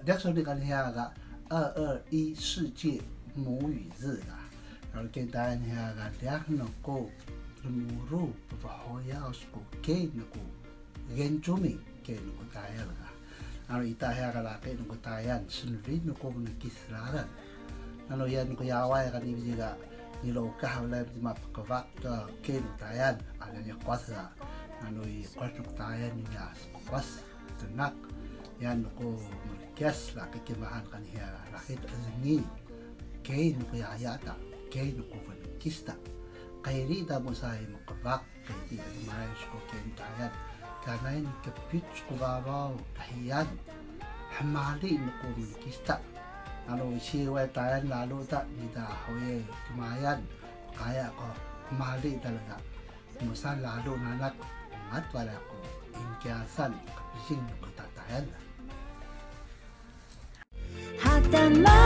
那时候你看遐个221世界母语日啊，然后跟大家遐个两那个母乳不好要是个给那个原住民给那个大家了啊，然后一大遐个啦给那个大家是为那个那基斯拉人，然后yan ko yaway kan ibiga nilo kahawla di mapakawak ke tayan ada niya kwasa ano i kwasa tayan niya kwas tenak yan ko kias la kikimahan kaniya rakit azni ke no yayata ke no ko kista kayri da mo sa makawak kay di maayos ko ke tayan kanain kapits ko babaw kahiyan hamali no ko kista ano siwa tayan lalo ta nida hoye kumayan kaya ko mali talaga musan lalo nanak at wala ko inkiyasan kapising ko tatayan hadama